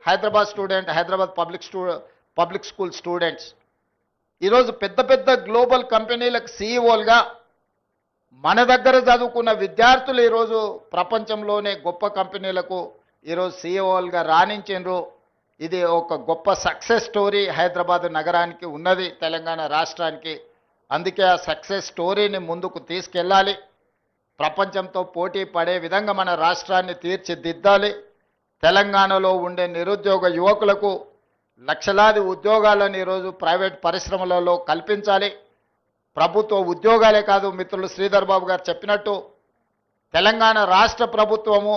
Hyderabad student, Hyderabad public school students ఈరోజు పెద్ద పెద్ద గ్లోబల్ కంపెనీలకు సీఈఓలుగా, మన దగ్గర చదువుకున్న విద్యార్థులు ఈరోజు ప్రపంచంలోనే గొప్ప కంపెనీలకు ఈరోజు సీఈఓలుగా రాణించారు. ఇది ఒక గొప్ప సక్సెస్ స్టోరీ హైదరాబాద్ నగరానికి ఉన్నది, తెలంగాణ రాష్ట్రానికి. అందుకే ఆ సక్సెస్ స్టోరీని ముందుకు తీసుకెళ్ళాలి. ప్రపంచంతో పోటీ పడే విధంగా మన రాష్ట్రాన్ని తీర్చిదిద్దాలి. తెలంగాణలో ఉండే నిరుద్యోగ యువకులకు లక్షలాది ఉద్యోగాలను ఈరోజు ప్రైవేట్ పరిశ్రమలలో కల్పించాలి. ప్రభుత్వ ఉద్యోగాలే కాదు, మిత్రులు శ్రీధర్ బాబు గారు చెప్పినట్టు తెలంగాణ రాష్ట్ర ప్రభుత్వము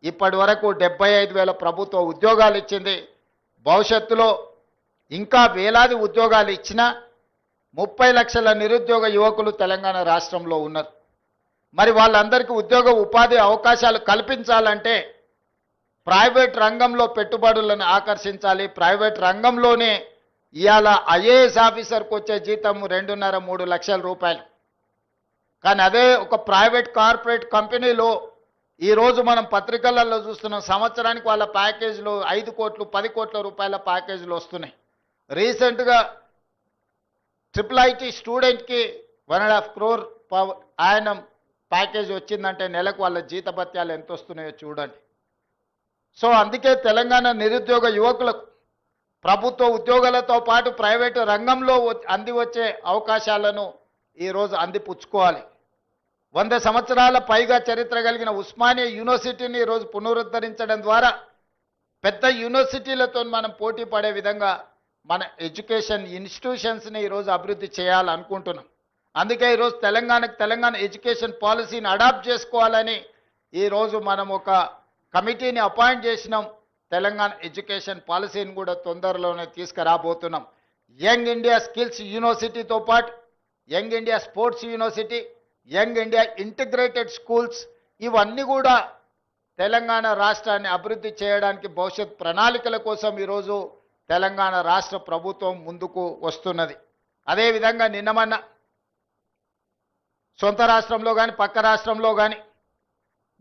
ఇప్పటి వరకు 75,000 ప్రభుత్వ ఉద్యోగాలు ఇచ్చింది. భవిష్యత్తులో ఇంకా వేలాది ఉద్యోగాలు ఇచ్చినా 30 లక్షల నిరుద్యోగ యువకులు తెలంగాణ రాష్ట్రంలో ఉన్నారు. మరి వాళ్ళందరికీ ఉద్యోగ ఉపాధి అవకాశాలు కల్పించాలంటే ప్రైవేట్ రంగంలో పెట్టుబడులను ఆకర్షించాలి. ప్రైవేట్ రంగంలోనే ఇవాళ ఐఏఎస్ ఆఫీసర్కి వచ్చే జీతం 2.5-3 లక్షల రూపాయలు. కానీ అదే ఒక ప్రైవేట్ కార్పొరేట్ కంపెనీలో ఈరోజు మనం పత్రికలలో చూస్తున్నాం, సంవత్సరానికి వాళ్ళ ప్యాకేజీలు 5 కోట్లు 10 కోట్ల రూపాయల ప్యాకేజీలు వస్తున్నాయి. రీసెంట్గా IIT స్టూడెంట్కి 1.5 crore ఆయన ప్యాకేజ్ వచ్చిందంటే నెలకు వాళ్ళ జీతభత్యాలు ఎంత వస్తున్నాయో చూడండి. సో అందుకే తెలంగాణ నిరుద్యోగ యువకులకు ప్రభుత్వ ఉద్యోగాలతో పాటు ప్రైవేటు రంగంలో అంది వచ్చే అవకాశాలను ఈరోజు అందిపుచ్చుకోవాలి. 100 సంవత్సరాల పైగా చరిత్ర కలిగిన ఉస్మానియా యూనివర్సిటీని ఈరోజు పునరుద్ధరించడం ద్వారా పెద్ద యూనివర్సిటీలతో మనం పోటీ పడే విధంగా మన ఎడ్యుకేషన్ ఇన్స్టిట్యూషన్స్ని ఈరోజు అభివృద్ధి చేయాలనుకుంటున్నాం. అందుకే ఈరోజు తెలంగాణ ఎడ్యుకేషన్ పాలసీని అడాప్ట్ చేసుకోవాలని ఈరోజు మనం ఒక కమిటీని అపాయింట్ చేసినాం. తెలంగాణ ఎడ్యుకేషన్ పాలసీని కూడా తొందరలోనే తీసుకురాబోతున్నాం. యంగ్ ఇండియా స్కిల్స్ యూనివర్సిటీతో పాటు young India sports university, young India integrated schools, ఇవన్నీ కూడా తెలంగాణ రాష్ట్రాన్ని అభివృద్ధి చేయడానికి భవిష్యత్ ప్రణాళికల కోసం ఈరోజు తెలంగాణ రాష్ట్ర ప్రభుత్వం ముందుకు వస్తున్నది. అదేవిధంగా నిన్నమన్న సొంత రాష్ట్రంలో కానీ పక్క రాష్ట్రంలో కానీ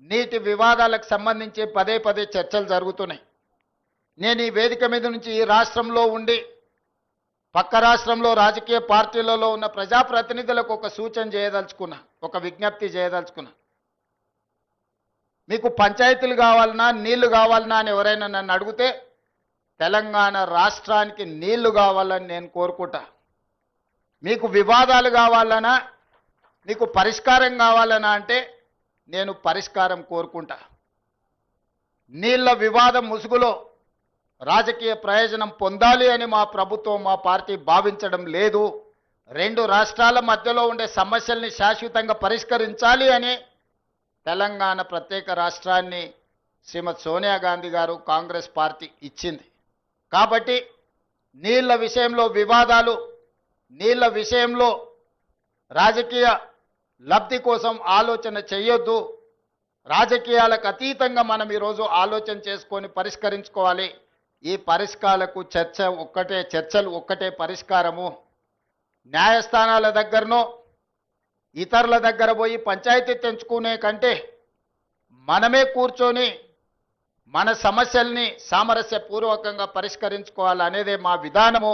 నీటి వివాదాలకు సంబంధించి పదే చర్చలు జరుగుతున్నాయి. నేను ఈ వేదిక మీద నుంచి ఈ రాష్ట్రంలో ఉండి పక్క రాష్ట్రంలో రాజకీయ పార్టీలలో ఉన్న ప్రజాప్రతినిధులకు ఒక సూచన చేయదలుచుకున్నా, ఒక విజ్ఞప్తి చేయదలుచుకున్నా. మీకు పంచాయతీలు కావాలన్నా నీళ్లు కావాలన్నా అని ఎవరైనా నన్ను అడిగితే తెలంగాణ రాష్ట్రానికి నీళ్లు కావాలని నేను కోరుకుంటా. మీకు వివాదాలు కావాలన్నా, మీకు పరిష్కారం కావాలన్నా అంటే నేను పరిష్కారం కోరుకుంటా. నీళ్ల వివాదం ముసుగులో రాజకీయ ప్రయోజనం పొందాలి అని మా ప్రభుత్వం, మా పార్టీ భావించడం లేదు. 2 రాష్ట్రాల మధ్యలో ఉండే సమస్యల్ని శాశ్వతంగా పరిష్కరించాలి అని తెలంగాణ ప్రత్యేక రాష్ట్రాన్ని శ్రీమతి సోనియా గాంధీ గారు కాంగ్రెస్ పార్టీ ఇచ్చింది. కాబట్టి నీళ్ల విషయంలో వివాదాలు, నీళ్ల విషయంలో రాజకీయ లబ్ధి కోసం ఆలోచన చేయొద్దు. రాజకీయాలకు అతీతంగా మనం ఈరోజు ఆలోచన చేసుకొని పరిష్కరించుకోవాలి. ఈ పరిష్కారాలకు చర్చలు ఒక్కటే పరిష్కారము. న్యాయస్థానాల దగ్గరనో ఇతరుల దగ్గర పోయి పంచాయతీ తెంచుకునే కంటే మనమే కూర్చొని మన సమస్యల్ని సామరస్యపూర్వకంగా పరిష్కరించుకోవాలనేదే మా విధానము.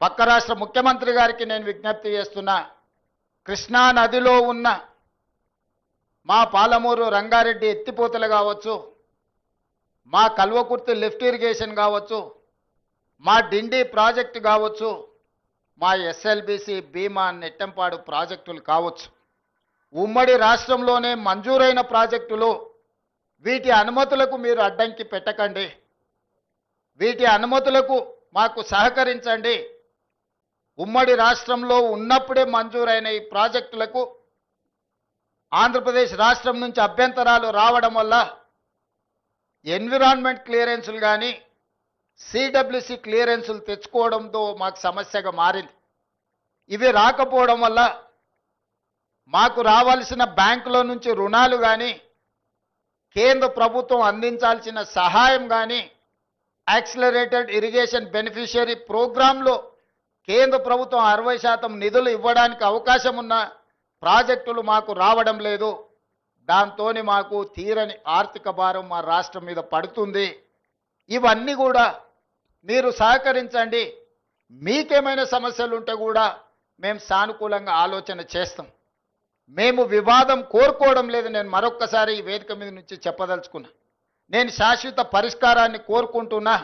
పక్క రాష్ట్ర ముఖ్యమంత్రి గారికి నేను విజ్ఞప్తి చేస్తున్నా, కృష్ణా నదిలో ఉన్న మా పాలమూరు రంగారెడ్డి ఎత్తిపోతలు కావచ్చు, మా కల్వకుర్తి లిఫ్ట్ ఇరిగేషన్ కావచ్చు, మా డిండి ప్రాజెక్టు కావచ్చు, మా ఎస్ఎల్బిసి భీమా నెట్టంపాడు ప్రాజెక్టులు కావచ్చు, ఉమ్మడి రాష్ట్రంలోనే మంజూరైన ప్రాజెక్టులు. వీటి అనుమతులకు మీరు అడ్డంకి పెట్టకండి. వీటి అనుమతులకు మాకు సహకరించండి. ఉమ్మడి రాష్ట్రంలో ఉన్నప్పుడే మంజూరైన ఈ ప్రాజెక్టులకు ఆంధ్రప్రదేశ్ రాష్ట్రం నుంచి అభ్యంతరాలు రావడం వల్ల ఎన్విరాన్మెంట్ క్లియరెన్సులు కానీ సిడబ్ల్యూసి క్లియరెన్సులు తెచ్చుకోవడంతో మాకు సమస్యగా మారింది. ఇవి రాకపోవడం వల్ల మాకు రావాల్సిన బ్యాంకుల నుంచి రుణాలు కానీ, కేంద్ర ప్రభుత్వం అందించాల్సిన సహాయం కానీ, యాక్సిలరేటెడ్ ఇరిగేషన్ బెనిఫిషియరీ ప్రోగ్రాంలో కేంద్ర ప్రభుత్వం 60% నిధులు ఇవ్వడానికి అవకాశం ఉన్న ప్రాజెక్టులు మాకు రావడం లేదు. దాంతోని మాకు తీరని ఆర్థిక భారం మా రాష్ట్రం మీద పడుతుంది. ఇవన్నీ కూడా మీరు సహకరించండి. మీకేమైనా సమస్యలు ఉంటే కూడా మేము సానుకూలంగా ఆలోచన చేస్తాం. మేము వివాదం కోరుకోవడం లేదు. నేను మరొక్కసారి ఈ వేదిక మీద నుంచి చెప్పదలుచుకున్నా. నేను శాశ్వత పరిష్కారాన్ని కోరుకుంటున్నా.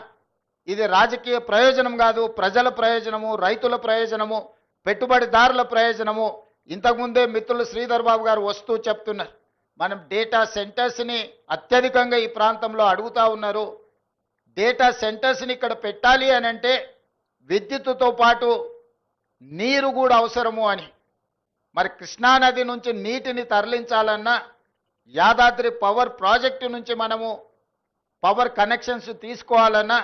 ఇది రాజకీయ ప్రయోజనం కాదు, ప్రజల ప్రయోజనము, రైతుల ప్రయోజనము, పెట్టుబడిదారుల ప్రయోజనము. ఇంతకుముందే మిత్రులు శ్రీధర్ బాబు గారు వస్తూ చెప్తున్నారు, మనం డేటా సెంటర్స్ని అత్యధికంగా ఈ ప్రాంతంలో అడుగుతా ఉన్నారు. డేటా సెంటర్స్ని ఇక్కడ పెట్టాలి అని అంటే విద్యుత్తుతో పాటు నీరు కూడా అవసరము అని. మరి కృష్ణానది నుంచి నీటిని తరలించాలన్నా, యాదాద్రి పవర్ ప్రాజెక్టు నుంచి మనము పవర్ కనెక్షన్స్ తీసుకోవాలన్నా